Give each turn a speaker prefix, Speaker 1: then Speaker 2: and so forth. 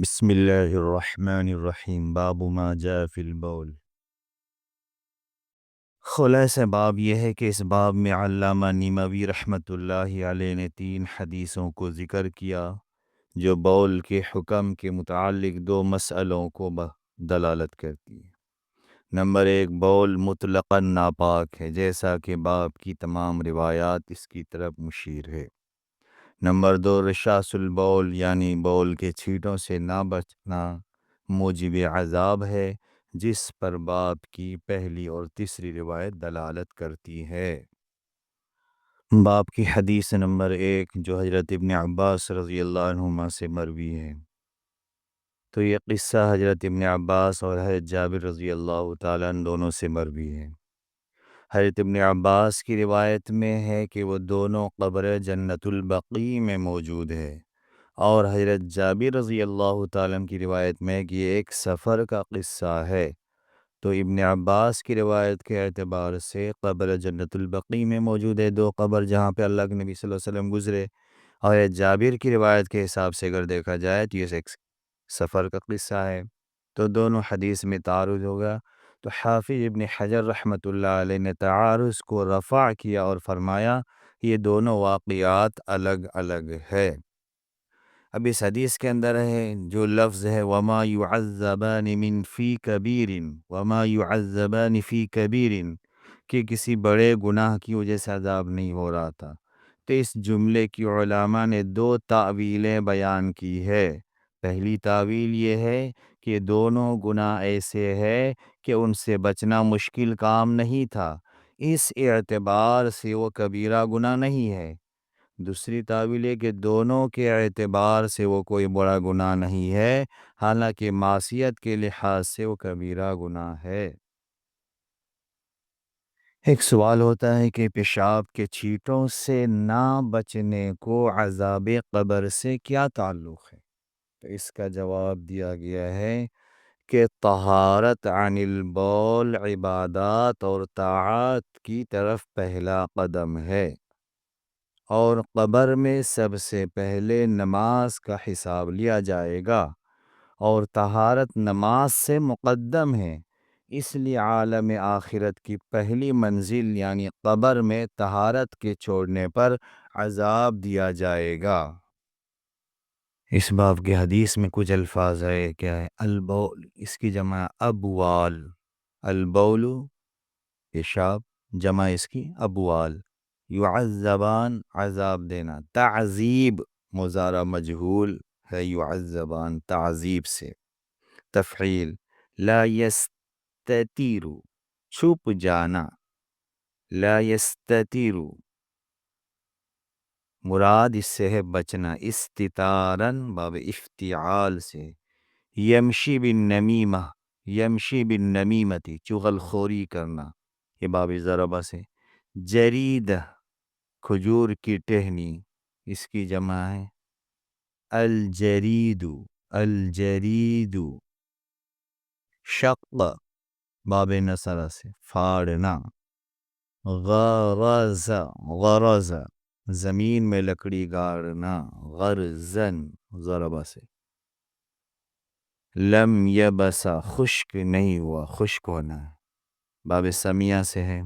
Speaker 1: بسم اللہ الرحمن الرحیم باب ما جاء فی البول۔ خلاصہ باب یہ ہے کہ اس باب میں علامہ نیموی رحمۃ اللہ علیہ نے 3 حدیثوں کو ذکر کیا جو بول کے حکم کے متعلق 2 مسئلوں کو دلالت کرتی ہے۔ نمبر 1، بول مطلقاً ناپاک ہے جیسا کہ باب کی تمام روایات اس کی طرف مشیر ہے۔ نمبر 2، رشاس البول یعنی بول کے چھینٹوں سے نہ بچنا موجب عذاب ہے، جس پر باب کی پہلی اور تیسری روایت دلالت کرتی ہے۔ باب کی حدیث نمبر 1 جو حضرت ابن عباس رضی اللہ عنہما سے مروی ہے، تو یہ قصہ حضرت ابن عباس اور حضرت جابر رضی اللہ تعالیٰ عنہ دونوں سے مروی ہے۔ حضرت ابن عباس کی روایت میں ہے کہ وہ دونوں قبر جنت البقیع میں موجود ہے، اور حضرت جابر رضی اللہ تعالیٰ عنہ کی روایت میں کہ یہ ایک سفر کا قصہ ہے۔ تو ابن عباس کی روایت کے اعتبار سے قبر جنت البقیع میں موجود ہے، 2 قبر جہاں پہ اللہ کے نبی صلی اللہ علیہ وسلم گزرے، اور حضرت جابر کی روایت کے حساب سے اگر دیکھا جائے تو یہ ایک سفر کا قصہ ہے، تو دونوں حدیث میں تعارض ہوگا۔ تو حافظ ابن حجر رحمۃ اللہ علیہ نے تعارض کو رفع کیا اور فرمایا یہ دونوں واقعات الگ الگ ہے۔ اب اس حدیث کے اندر ہے جو لفظ ہے وما يعذبان من فی کبیر، وما يعذبان فی کبیر، کہ کسی بڑے گناہ کی وجہ سے عذاب نہیں ہو رہا تھا۔ تو اس جملے کی علماء نے 2 تاویلیں بیان کی ہے۔ پہلی تاویل یہ ہے کہ دونوں گناہ ایسے ہیں کہ ان سے بچنا مشکل کام نہیں تھا، اس اعتبار سے وہ کبیرہ گناہ نہیں ہے۔ دوسری تاویل ہے کہ دونوں کے اعتبار سے وہ کوئی بڑا گناہ نہیں ہے، حالانکہ معصیت کے لحاظ سے وہ کبیرہ گناہ ہے۔ ایک سوال ہوتا ہے کہ پیشاب کے چھینٹوں سے نہ بچنے کو عذاب قبر سے کیا تعلق ہے؟ تو اس کا جواب دیا گیا ہے کہ طہارت عن البول عبادات اور طاعات کی طرف پہلا قدم ہے، اور قبر میں سب سے پہلے نماز کا حساب لیا جائے گا، اور طہارت نماز سے مقدم ہے، اس لیے عالم آخرت کی پہلی منزل یعنی قبر میں طہارت کے چھوڑنے پر عذاب دیا جائے گا۔ اس باب کے حدیث میں کچھ الفاظ ہے، کیا ہے؟ البول، اس کی جمع ابوال، البول پیشاب، جمع اس کی ابوال، یعذبان عذاب دینا، تعذیب مضارع مجہول ہے، یعذبان تعذیب سے، تفعیل لا یستتیر چھپ جانا، لا یستتیر مراد اس سے ہے بچنا، استتارن باب افتعال سے، یمشی بالنمیمہ، یمشی بالنمیمتی چغل خوری کرنا، یہ باب ضربہ سے، جرید کھجور کی ٹہنی، اس کی جمع ہے الجرید، الجرید، شق باب نصرہ سے پھاڑنا، غرز، غرز زمین میں لکڑی گاڑنا، غرزن ضربہ سے، لم یبسا خشک نہیں ہوا، خشک ہونا، باب سمیہ سے ہے